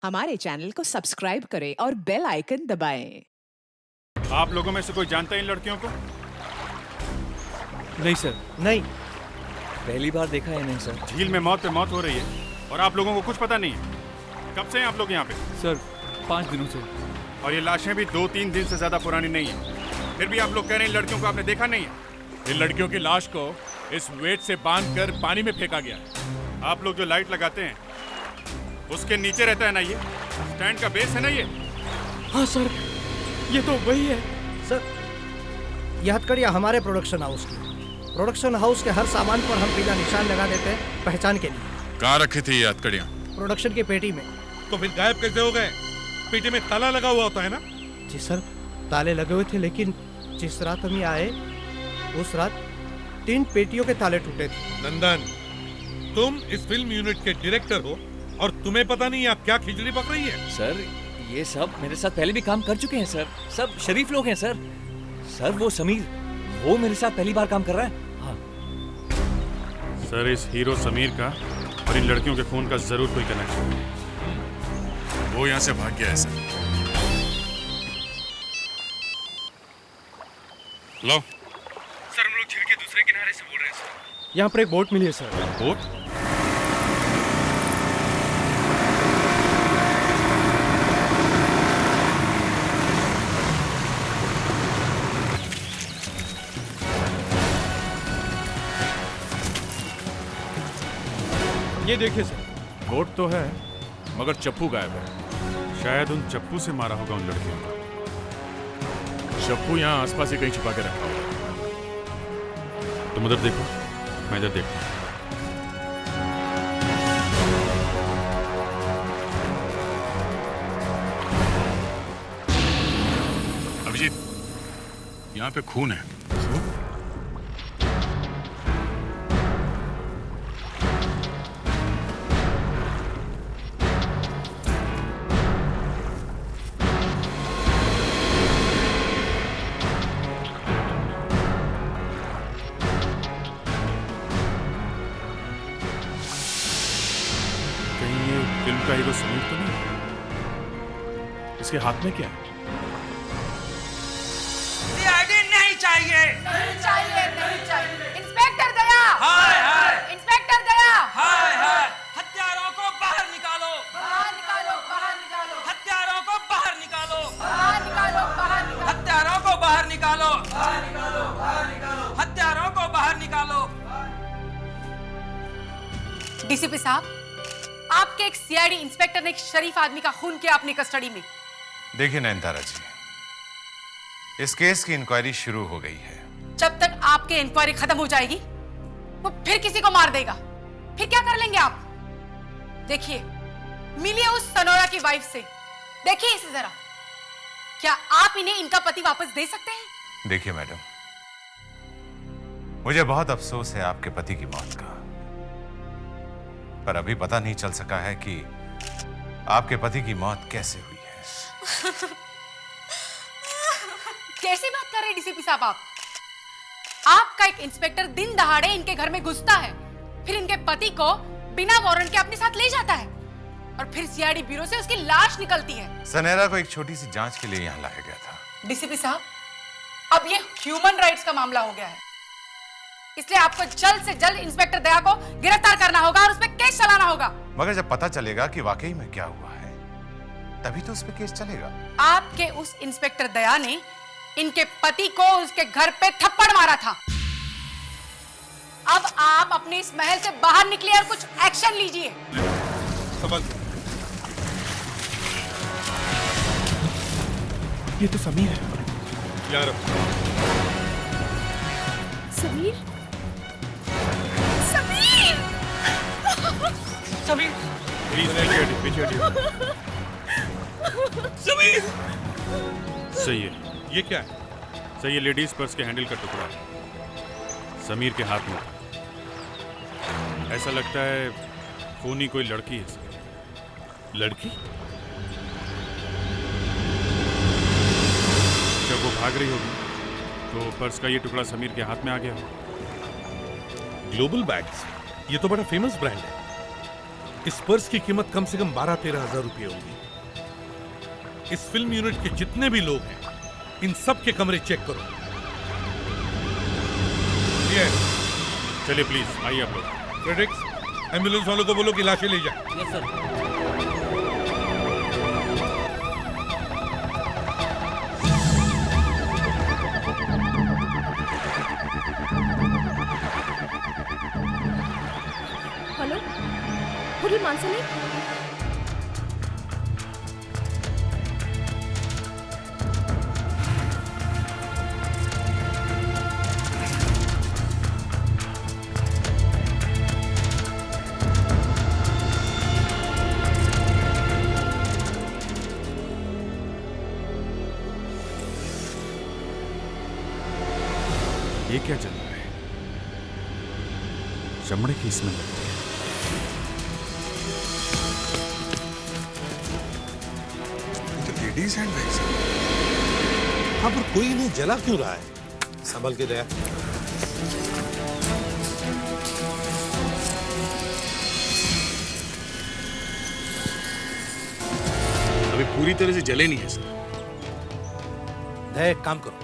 हमारे चैनल को सब्सक्राइब करें और बेल आइकन दबाएं। आप लोगों में से कोई जानता है इन लड़कियों को? नहीं सर। नहीं। पहली बार देखा है नहीं सर। झील में मौत पे मौत हो रही है और आप लोगों को कुछ पता नहीं है। कब से हैं आप लोग यहाँ पे? सर 5 दिनों से। और ये लाशें भी 2-3 दिन से ज्यादा पुरानी नहीं है, फिर भी आप लोग कह रहे हैं इन लड़कियों को आपने देखा नहीं है। इन लड़कियों की लाश को इस वेट से बांधकर पानी में फेंका गया है। आप लोग जो लाइट लगाते हैं उसके नीचे रहता है ना ये स्टैंड का बेस है ना ये? हाँ सर, ये तो वही है। सर, यह हथकड़ियाँ हमारे प्रोडक्शन हाउस की। प्रोडक्शन हाउस के हर सामान पर हम पीला निशान लगा देते हैं पहचान के लिए। कहाँ रखी थी ये हथकड़ियाँ? प्रोडक्शन की पेटी में। तो फिर गायब कैसे हो गए? पेटी में ताला लगा हुआ होता है ना? जी सर, ताले लगे हुए थे, लेकिन जिस रात हम यहाँ आए उस रात 3 पेटियों के ताले टूटे थे। नंदन, तुम इस फिल्म यूनिट के डायरेक्टर हो और तुम्हें पता नहीं आप क्या खिचड़ी पक रही है? सर ये सब मेरे साथ पहले भी काम कर चुके हैं सर। सब शरीफ लोग हैं सर। सर वो समीर, वो मेरे साथ पहली बार काम कर रहा है। हाँ सर, इस हीरो समीर का और इन लड़कियों के खून का जरूर कोई कनेक्शन है। वो यहाँ से भाग गया है सर। लो सर, हम लोग झील के दूसरे किनारे से बोल रहे हैं सर। यहाँ पर एक बोट मिली है सर। बोट? ये देखिए सर। बोट तो है मगर चप्पू गायब है। शायद उन चप्पू से मारा होगा उन लड़कियों को। चप्पू यहाँ आसपास ही कहीं छिपा के रखा होगा। तुम उधर देखो, मैं इधर देखता हूँ। अभिजीत, यहाँ पे खून है। कहीं ये फिल्म का हीरो समीर तो नहीं? इसके हाथ में क्या है? सीआईडी नहीं चाहिए। नहीं चाहिए, नहीं चाहिए। इंस्पेक्टर दया। हाय हाय। इंस्पेक्टर दया। हाय हाय। हत्यारों को बाहर निकालो। बाहर निकालो, बाहर निकालो। हत्यारों को बाहर निकालो। बाहर निकालो, बाहर निकालो। हत्यारों को बाहर निकालो। बाहर निकालो, बाहर निकालो। हत्यारों को बाहर निकालो। डीसीपी साहब, आपके एक सीआईडी इंस्पेक्टर ने एक शरीफ आदमी का खून किया अपनी कस्टडी में। देखिए नयनतारा जी, इस केस की इंक्वायरी शुरू हो गई है। जब तक आपकी इंक्वायरी खत्म हो जाएगी वो फिर किसी को मार देगा। फिर क्या कर लेंगे आप? देखिए, मिलिए उस सनोरा की वाइफ से। देखिए इसे जरा, क्या आप इन्हें इनका पति वापस दे सकते हैं? देखिए मैडम, मुझे बहुत अफसोस है आपके पति की मौत का, पर अभी पता नहीं चल सका है कि आपके पति की मौत कैसे हुई है। कैसी बात कर रहे हैं डीसीपी साहब आप? आपका एक इंस्पेक्टर दिन दहाड़े इनके घर में घुसता है, फिर इनके पति को बिना वारंट के अपने साथ ले जाता है और फिर सीआईडी ब्यूरो से उसकी लाश निकलती है। सनेरा को एक छोटी सी जांच के लिए यहाँ लाया गया था। डीसीपी साहब, अब ये ह्यूमन राइट्स का मामला हो गया है, इसलिए आपको जल्द से जल्द इंस्पेक्टर दया को गिरफ्तार करना होगा और उस पर केस चलाना होगा। मगर जब पता चलेगा कि वाकई में क्या हुआ है तभी तो उस पर केस चलेगा। आपके उस इंस्पेक्टर दया ने इनके पति को उसके घर पे थप्पड़ मारा था। अब आप अपने इस महल से बाहर निकलिए और कुछ एक्शन लीजिए। समझ। ये तो समीर है यार, समीर, समीर, समीर, प्लीज पीछे हटिए। समीर। सही है, ये क्या है? सही है। लेडीज पर्स के हैंडल का टुकड़ा है समीर के हाथ में। ऐसा लगता है खूनी कोई लड़की है सर। लड़की? जब वो भाग रही होगी तो पर्स का ये टुकड़ा समीर के हाथ में आ गया होगा। ग्लोबल बैग्स, ये तो बड़ा फेमस ब्रांड है। इस पर्स की कीमत कम से कम 12-13 हजार रुपये होगी। इस फिल्म यूनिट के जितने भी लोग हैं, इन सब के कमरे चेक करो। ये चलिए प्लीज आइए आप लोग। फ्रेडरिक्स, एम्बुलेंस वालों को बोलो कि लाशें ले जाए। Yes sir. हेलो, होटल मानसनी। ये क्या चल रहा है? चमड़े की स्मेल लगती है। तो लेडीज हैंडबैग्स। हाँ, पर कोई इन्हें जला क्यों रहा है? संभल के दया। अभी पूरी तरह से जले नहीं है सर। दया, एक काम करो,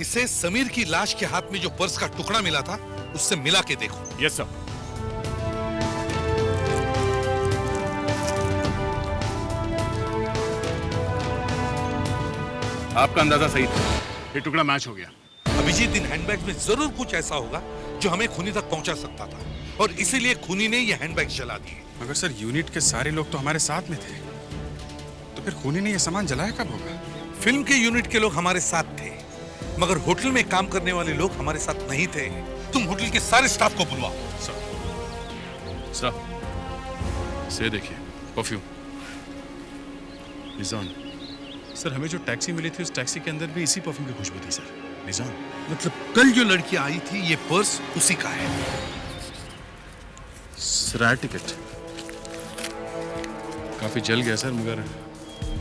इसे समीर की लाश के हाथ में जो पर्स का टुकड़ा मिला था उससे मिला के देखो। Yes sir. आपका अंदाजा सही था, ये टुकड़ा मैच हो गया। अभिजीत, इन हैंडबैग में जरूर कुछ ऐसा होगा जो हमें खूनी तक पहुंचा सकता था, और इसीलिए खूनी ने ये हैंडबैग जला दिए। मगर सर, यूनिट के सारे लोग तो हमारे साथ में थे, तो फिर खूनी ने ये सामान जलाया कब होगा? फिल्म के यूनिट के लोग हमारे साथ थे, मगर होटल में काम करने वाले लोग हमारे साथ नहीं थे। तुम होटल के सारे स्टाफ को बुलवाओ। सर, से देखिए, परफ्यूम। निजान सर, हमें जो टैक्सी मिली थी उस टैक्सी के अंदर भी इसी परफ्यूम की खुशबू थी सर। निजान, मतलब कल जो लड़की आई थी, ये पर्स उसी का है। सर, टिकट काफी जल गया सर, मगर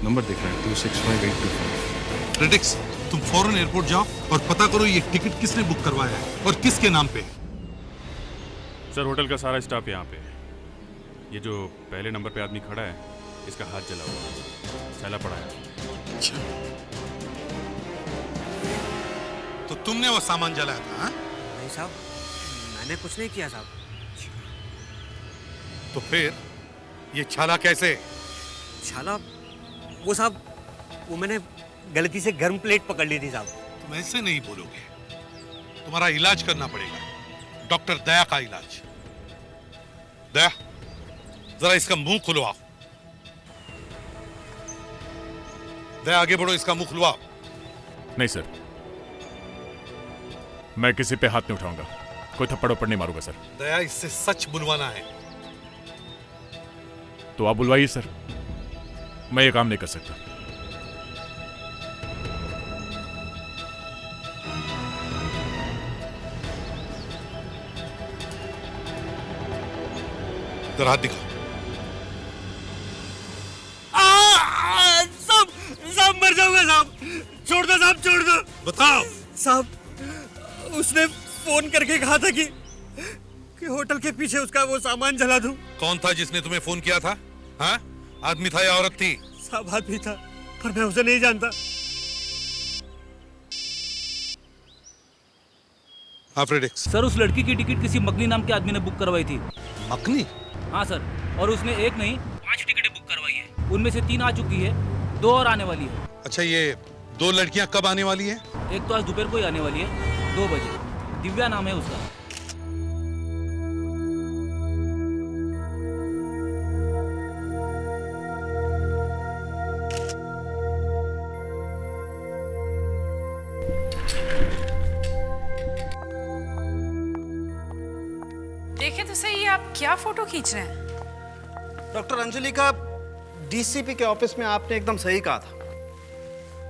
नंबर दिख रहा है 265824। फ्रेडरिक्स, तुम फौरन एयरपोर्ट जाओ और पता करो ये टिकट किसने बुक करवाया है और किसके नाम पे। सर, होटल का सारा स्टाफ यहाँ पे है। ये जो पहले नंबर पे आदमी खड़ा है, इसका हाथ जला हुआ है, छैला पड़ा है। अच्छा, तो तुमने वो सामान जलाया था? हाँ? नहीं साहब, मैंने कुछ नहीं किया साहब। तो फिर ये छाला कैसे? छाला वो साहब, वो मैंने गलती से गर्म प्लेट पकड़ ली थी साहब। तुम ऐसे नहीं बोलोगे, तुम्हारा इलाज करना पड़ेगा, डॉक्टर दया का इलाज। दया, जरा इसका मुंह खुलवाओ। दया, आगे बढ़ो, इसका मुंह खुलवाओ। नहीं सर, मैं किसी पे हाथ नहीं उठाऊंगा, कोई थप्पड़ वप्पड़ नहीं मारूंगा सर। दया, इससे सच बुलवाना है। तो आप बुलवाइए सर, मैं ये काम नहीं कर सकता। जरा हाथ दिखाओ। साहब मर जाऊंगा साहब, छोड़ दो साहब, छोड़ दो। बताओ साहब, उसने फोन करके कहा था कि होटल के पीछे उसका वो सामान जला दूं। कौन था जिसने तुम्हें फोन किया था? हाँ? आदमी था या औरत थी? साहब, आदमी था, पर मैं उसे नहीं जानता। हाँ फ्रेडरिक्स। सर, उस लड़की की टिकट किसी मकनी नाम के आदमी ने बुक करवाई थी। मकनी? हाँ सर, और उसने एक नहीं 5 टिकटें बुक करवाई है। उनमें से 3 आ चुकी है, 2 और आने वाली है। अच्छा, ये 2 लड़कियां कब आने वाली है? एक तो आज दोपहर को ही आने वाली है, 2 बजे। दिव्या नाम है उसका। देखे तो सही, आप क्या फोटो खींच रहे हैं? डॉक्टर अंजलि का डीसीपी के ऑफिस में आपने एकदम सही कहा था।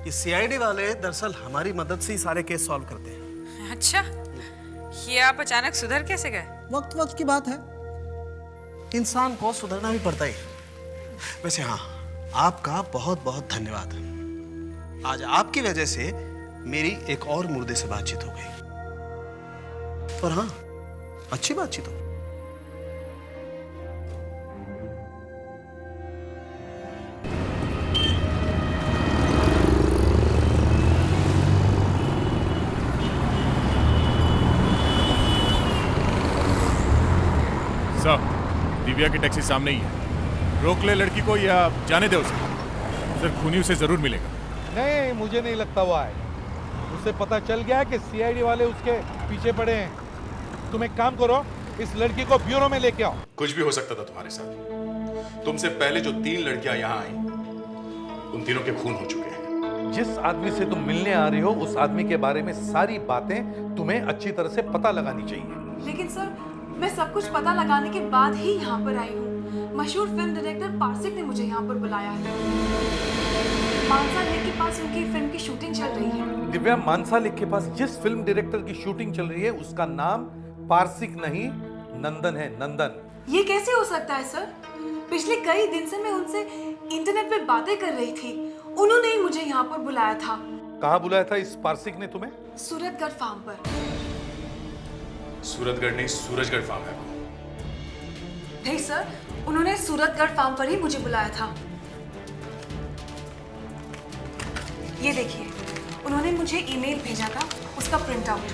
ये सीआईडी वाले दरअसल हमारी मदद से ही सारे केस सॉल्व करते हैं। अच्छा, ये आप अचानक सुधर कैसे गए? वक्त वक्त की बात है, इंसान को सुधरना भी पड़ता है। वैसे हाँ, आपका बहुत बहुत धन्यवाद। आज आपकी वजह से मेरी एक और मुर्दे से बातचीत हो गई, और हाँ, अच्छी बातचीत हो। दिव्या की टैक्सी सामने ही है। रोक ले लड़की को या जाने दे उसे। सर खूनी उसे जरूर मिलेगा। नहीं, मुझे नहीं लगता वो आए। उसे पता चल गया है कि सीआईडी वाले उसके पीछे पड़े हैं। तुम एक काम करो, इस लड़की को ब्यूरो में लेके आओ। कुछ भी हो सकता था तुम्हारे साथ। तुमसे पहले जो 3 लड़कियां यहाँ आई, उन तीनों के खून हो चुके हैं। जिस आदमी से तुम मिलने आ रहे हो, उस आदमी के बारे में सारी बातें तुम्हें अच्छी तरह से पता लगानी चाहिए। लेकिन सर, मैं सब कुछ पता लगाने के बाद ही यहाँ पर आई हूँ। मशहूर फिल्म डायरेक्टर पार्सिक ने मुझे यहाँ पर बुलाया है। मानसा लेक के पास उनकी फिल्म की शूटिंग चल रही है। दिव्या, मानसा लेक के पास जिस फिल्म डायरेक्टर की शूटिंग चल रही है, उसका नाम पार्सिक नहीं, नंदन है। नंदन। ये कैसे हो सकता है सर? पिछले कई दिन से मैं उनसे इंटरनेट पे बातें कर रही थी। उन्होंने ही मुझे यहाँ पर बुलाया था। कहाँ बुलाया था इस पार्सिक ने तुम्हें? सूरतगढ़ फार्म पर। सूरतगढ़ नहीं, सूरजगढ़ फार्म है। नहीं सर, उन्होंने सूरतगढ़ फार्म पर ही मुझे बुलाया था। ये देखिए, उन्होंने मुझे ईमेल भेजा था, उसका प्रिंट आउट।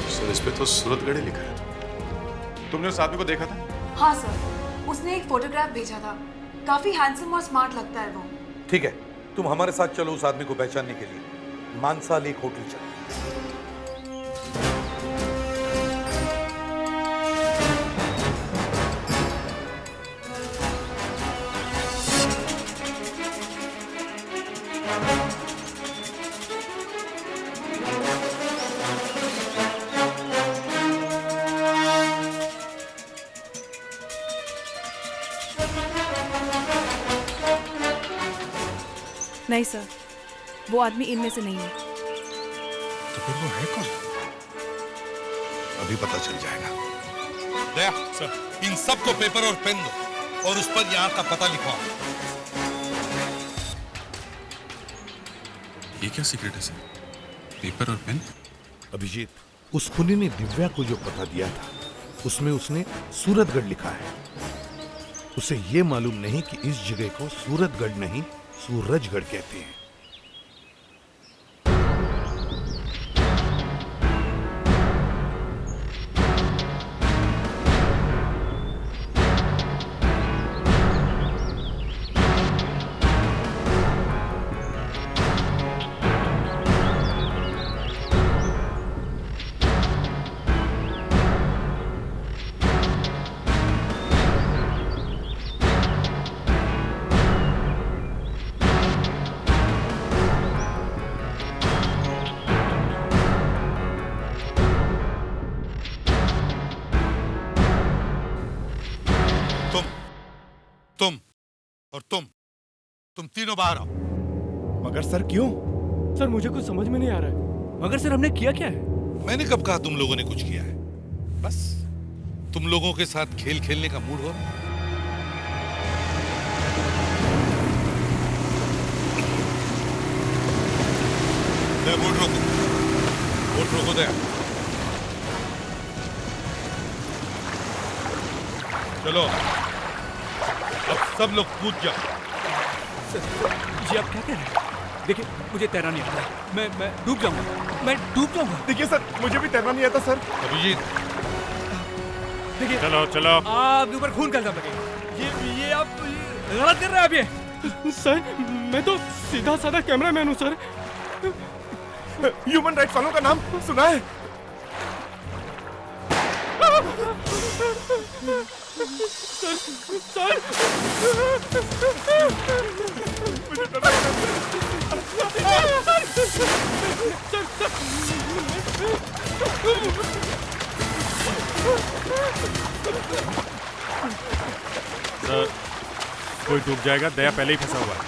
सर, इस पे तो सूरतगढ़ ही लिखा है। तुमने उस आदमी को देखा था? हाँ सर, उसने एक फोटोग्राफ भेजा था। काफी हैंडसम और स्मार्ट लगता है वो। ठीक है, तुम हमारे साथ चलो उस आदमी को पहचानने के लिए। मानसा लेक होटल चलो। नहीं सर, वो आदमी इनमें से नहीं है। तो फिर वो है कौन? अभी पता चल जाएगा। दया सर, इन सबको पेपर और पेन दो और उस पर यहाँ का पता लिखवाओ। ये क्या सीक्रेट है सर? पेपर और पेन? अभिजीत, उस खूनी ने दिव्या को जो पता दिया था, उसमें उसने सूरतगढ़ लिखा है। उसे ये मालूम नहीं कि इस जगह को सूरतगढ़ नहीं, सूरजगढ़ कहते हैं। तुम तीनों बाहर आओ। मगर सर क्यों? सर मुझे कुछ समझ में नहीं आ रहा है। मगर सर हमने किया क्या है? मैंने कब कहा तुम लोगों ने कुछ किया है? बस तुम लोगों के साथ खेल खेलने का मूड हो रहा है। वोट रोको दे। चलो अब सब लोग कूद जाओ। जी आप क्या कह रहे हैं? देखिए, मुझे तैरना नहीं आता। मैं डूब जाऊंगा। मैं डूब जाऊंगा। देखिए सर, मुझे भी तैरना नहीं आता सर। अभिजीत, देखिए, चलो चलो। आप ऊपर खून कैसा बगे? ये आप गलत कर रहे हैं आप। ये सर, मैं तो सीधा साधा कैमरामैन हूँ सर। ह्यूमन राइट्स वालों का नाम सुना है? सर, मुझे डर लग सर, कोई डूब जाएगा, दया पहले ही फंसा हुआ है।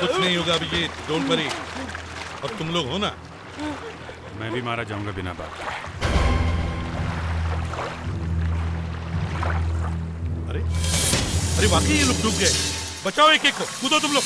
कुछ नहीं होगा अभिजीत, डोंट वरी। अब तुम लोग हो ना? मैं भी मारा जाऊंगा बिना बात। अरे वाकई ये लोग डूब गए। बचाओ एक एक को, कूदो तुम लोग।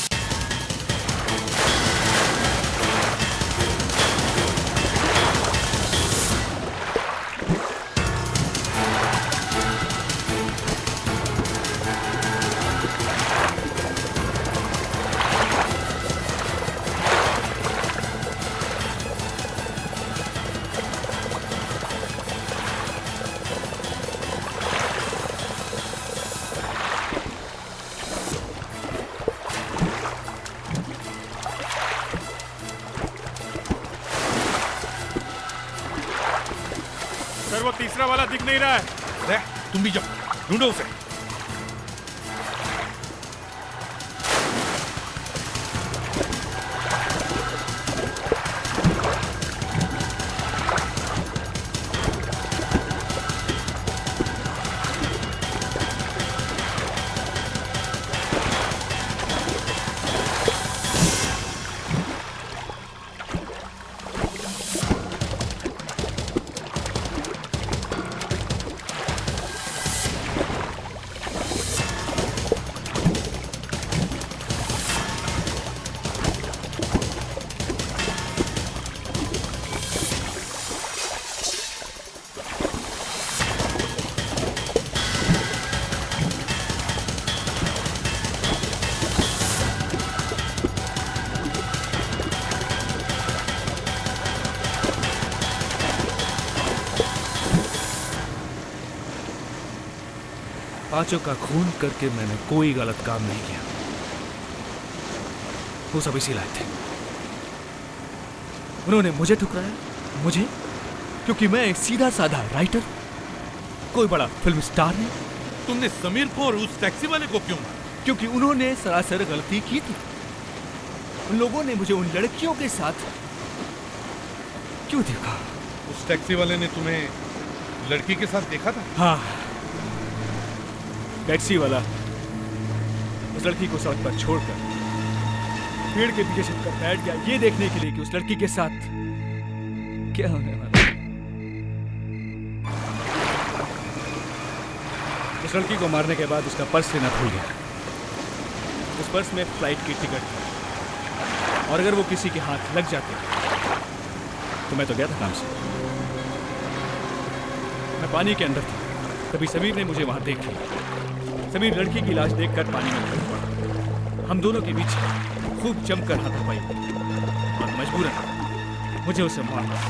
दूसरा वाला दिख नहीं रहा है। तुम भी जाओ, ढूंढो उसे। पांचों का खून करके मैंने कोई गलत काम नहीं किया। वो सब इसी लायक थे। उन्होंने मुझे ठुकराया, मुझे, क्योंकि मैं एक सीधा साधा राइटर, कोई बड़ा फिल्म स्टार नहीं। तुमने समीर को और उस टैक्सी वाले को क्यों मारा? क्योंकि उन्होंने सरासर गलती की थी। उन लोगों ने मुझे उन लड़कियों के साथ क्यों देखा? उस टैक्सी वाले ने तुम्हें लड़की के साथ देखा था? हाँ, टैक्सी वाला उस लड़की को सड़क पर छोड़कर पेड़ के पीछे छिपकर बैठ गया, ये देखने के लिए कि उस लड़की के साथ क्या होने वाला। उस लड़की को मारने के बाद उसका पर्स लेना भूल गया। उस पर्स में फ्लाइट की टिकट थी, और अगर वो किसी के हाथ लग जाते तो मैं तो गया था काम से। मैं पानी के अंदर था, तभी समीर ने मुझे वहां देख लिया। समीर लड़की की लाश देखकर पानी में गिर पड़ा। हम दोनों के बीच खूब जमकर हाथापाई और मजबूरन मुझे उसे मारना।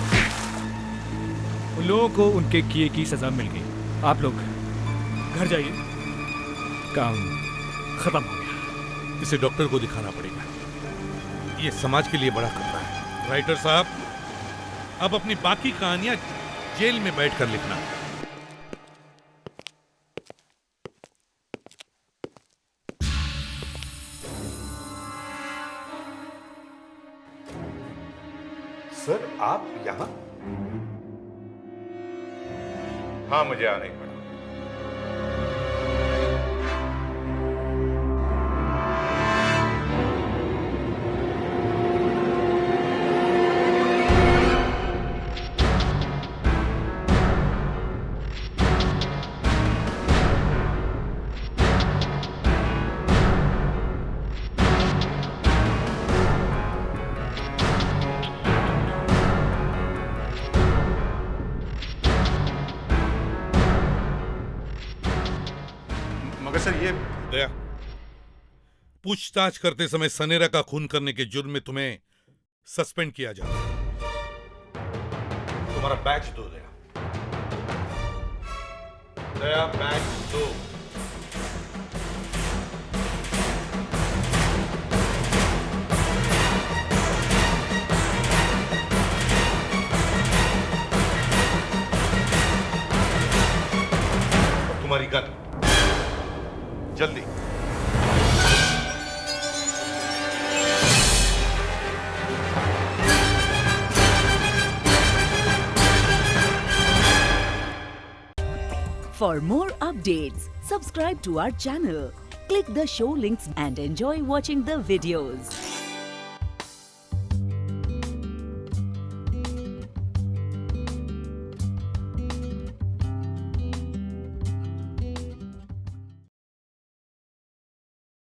उन लोगों को उनके किए की सजा मिल गई। आप लोग घर जाइए, काम खत्म हो गया। इसे डॉक्टर को दिखाना पड़ेगा। ये समाज के लिए बड़ा खतरा है। राइटर साहब, अब अपनी बाकी कहानियां जेल में बैठकर लिखना। सर, आप यहां? हाँ, मुझे आना ही पड़ा। मगर सर, ये दया, पूछताछ करते समय सनेरा का खून करने के जुर्म में तुम्हें सस्पेंड किया जाता है। तुम्हारा बैच दो दया। दया, बैच दो। तुम्हारी गन जल्दी। For more updates, subscribe to our channel, click the show links and enjoy watching the videos.